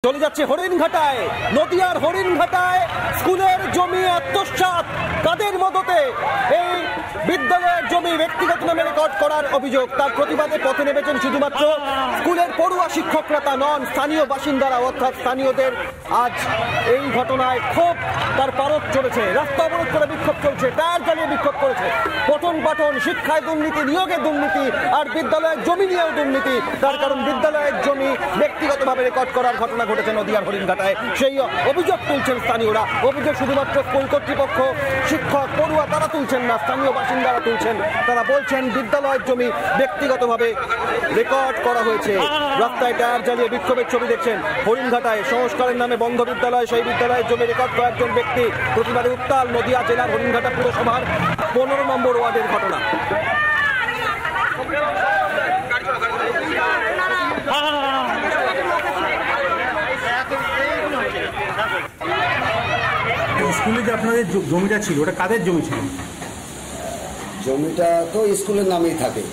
চলে যাচ্ছে হরিণঘাটায়, নদিয়ার হরিণঘাটায় স্কুলের জমি আত্মসাৎ কাদের মদতে এই বিদ্যালয়ের জমি ব্যক্তিগত নামে রেকর্ড করার অভিযোগ। তার প্রতিবাদে পথে নেমেছেন শুধুমাত্র স্কুলের পড়ুয়া শিক্ষকরা তা নন, স্থানীয় বাসিন্দারা অর্থাৎ স্থানীয়দের আজ এই ঘটনায় ক্ষোভ তার পারদ চলেছে। রাস্তা অবরোধ করে বিক্ষোভ চলছে, টায়ার জ্বালিয়ে বিক্ষোভ করেছে। পঠন পাঠন, শিক্ষায় দুর্নীতি, নিয়োগে দুর্নীতি, আর বিদ্যালয়ের জমি নিয়েও দুর্নীতি। তার কারণ বিদ্যালয়ের জমি ব্যক্তিগতভাবে রেকর্ড করার ঘটনা ঘটেছে নদিয়ার হরিণঘাটায়। সেই অভিযোগ তুলছেন স্থানীয়রা। অভিযোগ শুধুমাত্র স্কুল কর্তৃপক্ষ, শিক্ষক, পড়ুয়া তারা তুলছেন না, স্থানীয় বাসিন্দারা তুলছেন। তারা বলছেন বিদ্যালয়ের জমি ব্যক্তিগতভাবে রেকর্ড করা হয়েছে। রাস্তায় টায়ার জ্বালিয়ে বিক্ষোভের ছবি দেখছেন হরিণঘাটায়। সংস্কারের নামে বন্ধ বিদ্যালয়, সেই বিদ্যালয়ের জমি রেকর্ড কয়েকজন ব্যক্তি। প্রতিবাদে উত্তাল নদিয়া জেলার হরিণঘাটা পুরসভার 15 নম্বর ওয়ার্ডের ঘটনা। স্কুলে যে আপনাদের জমিটা ছিল, ওটা কাদের জমি ছিল? জমিটা তো স্কুলের নামেই থাকে,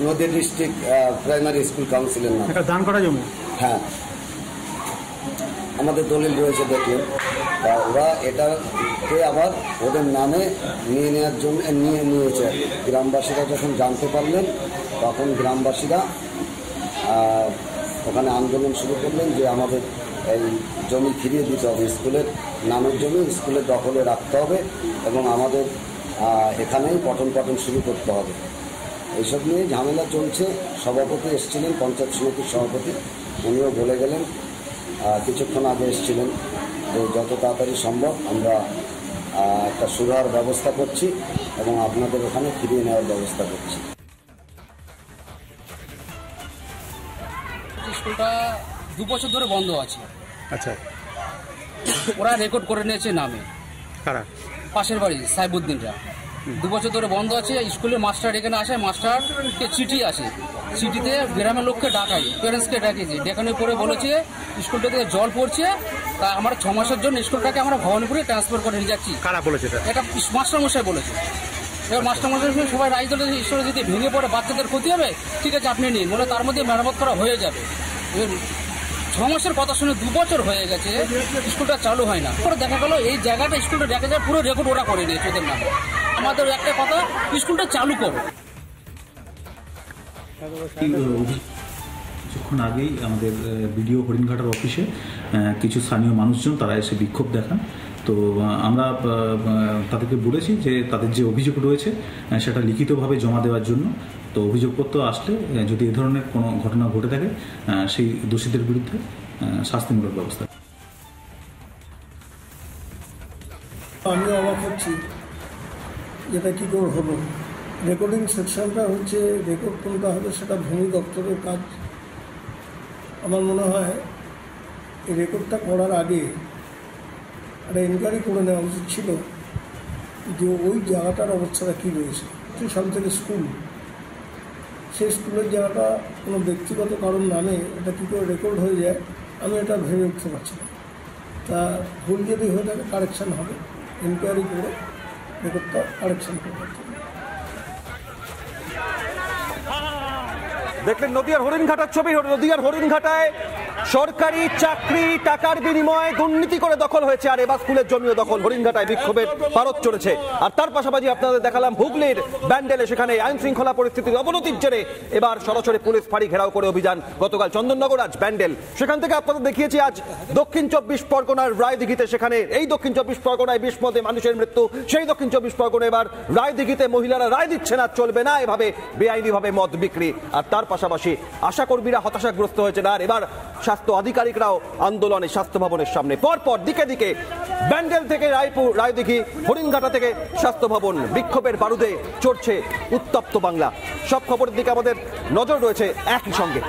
নদিয়া ডিস্ট্রিক্ট প্রাইমারি স্কুল কাউন্সিলের নামে। এটা দান করা জমি? হ্যাঁ, আমাদের দলিল রয়েছে দেখলেন। তা ওরা এটাকে আবার ওদের নামে নিয়ে নেওয়ার জন্য নিয়েছে। গ্রামবাসীরা যখন জানতে পারলেন তখন গ্রামবাসীরা ওখানে আন্দোলন শুরু করলেন যে আমাদের এই জমি ফিরিয়ে দিতে হবে, স্কুলের নামের জমি স্কুলের দখলে রাখতে হবে এবং আমাদের এখানেই পঠন পাঠন শুরু করতে হবে। এইসব নিয়ে ঝামেলা চলছে। সভাপতি এসেছিলেন, পঞ্চায়েত সমিতির সভাপতি, উনিও বলে গেলেন কিছুক্ষণ আগে এসেছিলেন যে যত তাড়াতাড়ি সম্ভব আমরা একটা সুরাহার ব্যবস্থা করছি এবং আপনাদের ওখানে ফিরিয়ে নেওয়ার ব্যবস্থা করছি। স্কুলটা 2 বছর ধরে বন্ধ আছে। আচ্ছা, ওরা রেকর্ড করে নিয়েছে নামে। কারা? পাশের বাড়ি সাইবুদ্দিনরা। 2 বছর ধরে বন্ধ আছে। স্কুলের মাস্টার এখানে আসে, মাস্টারকে চিঠি আসে, চিঠিতে গ্রামের লোককে ডাকাই, প্যারেন্টসকে ডাকিয়েছে। ডেকানোর পরে বলেছে স্কুলটা থেকে জল পড়ছে, তা আমরা 6 মাসের জন্য স্কুলটাকে আমরা ভবানীপুরে ট্রান্সফার করে নিয়ে যাচ্ছি। কারা বলেছে এটা? মাস্টারমশাই বলেছে। এবার মাস্টারমশাই সবাই রায় দিলে স্কুলে যদি ভেঙে পড়ে বাচ্চাদের ক্ষতি হবে, ঠিক আছে আপনি নিন, বলে তার মধ্যে মেরামত করা হয়ে যাবে। 6 মাসের কথা শুনে 2 বছর হয়ে গেছে, স্কুলটা চালু হয় না। পরে দেখা গেল এই জায়গাটা স্কুলটা দেখা যায় পুরো রেকর্ড ওরা করে নিয়েছে ওদের নামে। আমাদের একটা কথা, স্কুলটা চালু করো। কিছুক্ষণ আগেই আমাদের বিডিও হরিণঘাটার অফিসে কিছু স্থানীয় মানুষজন তারা এসে বিক্ষোভ দেখান। তো আমরা তাদেরকে বলেছি যে তাদের যে অভিযোগ রয়েছে সেটা লিখিতভাবে জমা দেওয়ার জন্য। তো অভিযোগপত্র আসলে যদি এ ধরনের কোনো ঘটনা ঘটে থাকে সেই দোষীদের বিরুদ্ধে শাস্তিমূলক ব্যবস্থা। আমি অবাক হচ্ছি যেটা কী করে হলো। রেকর্ডিং সেকশনটা হচ্ছে, রেকর্ড কোনটা হবে সেটা ভূমি দপ্তরের কাজ। আমার মনে হয় এই রেকর্ডটা করার আগে একটা এনকোয়ারি করে নেওয়া উচিত ছিল যে ওই জায়গাটার অবস্থাটা কী রয়েছে। সব থেকে স্কুল, সেই স্কুলের জায়গাটা কোনো ব্যক্তিগত কারণ নামে এটা কী করে রেকর্ড হয়ে যায় আমি এটা ভেবে উঠতে পারছি না। তা ভুল যদি হয়ে থাকে কারেকশান হবে, এনকোয়ারি করে রেকর্ডটা কারেকশান করতে হবে। দেখলেন নদিয়ার হরিণঘাটার ছবি। নদিয়ার হরিণঘাটায় সরকারি চাকরি টাকার বিনিময়ে দুর্নীতি করে দখল হয়েছে, আর এবার স্কুলের জমিও দখল। হরিণঘাটায় বিক্ষোভের পারদ চলেছে। আর তার পাশাপাশি আপনাদের দেখালাম হুগলির ব্যান্ডেলে, সেখানে আইন শৃঙ্খলা পরিস্থিতির অবনতির জেরে এবার সরাসরি পুলিশ ফাঁড়ি ঘেরাও করে অভিযান। গতকাল চন্দননগর, আজ ব্যান্ডেল। সেখান থেকে আপনাদের দেখিয়েছি আজ দক্ষিণ 24 পরগনার রায়দিঘিতে। সেখানে এই দক্ষিণ 24 পরগনায় 20 মদে মানুষের মৃত্যু। সেই দক্ষিণ 24 পরগনা এবার রায়দিঘিতে মহিলারা রায় দিচ্ছে না, চলবে না এভাবে বেআইনিভাবে মদ বিক্রি। আর তার পাশাপাশি আশাকর্মীরা হতাশাগ্রস্ত হয়েছে। আর এবার স্বাস্থ্য আধিকারিকরাও আন্দোলনে স্বাস্থ্য ভবনের সামনে। পরপর দিকে দিকে ব্যান্ডেল থেকে রায়দিঘি, হরিণঘাটা থেকে স্বাস্থ্য ভবন, বিক্ষোভের বারুদে চড়ছে উত্তপ্ত বাংলা। সব খবরের দিকে আমাদের নজর রয়েছে একই সঙ্গে।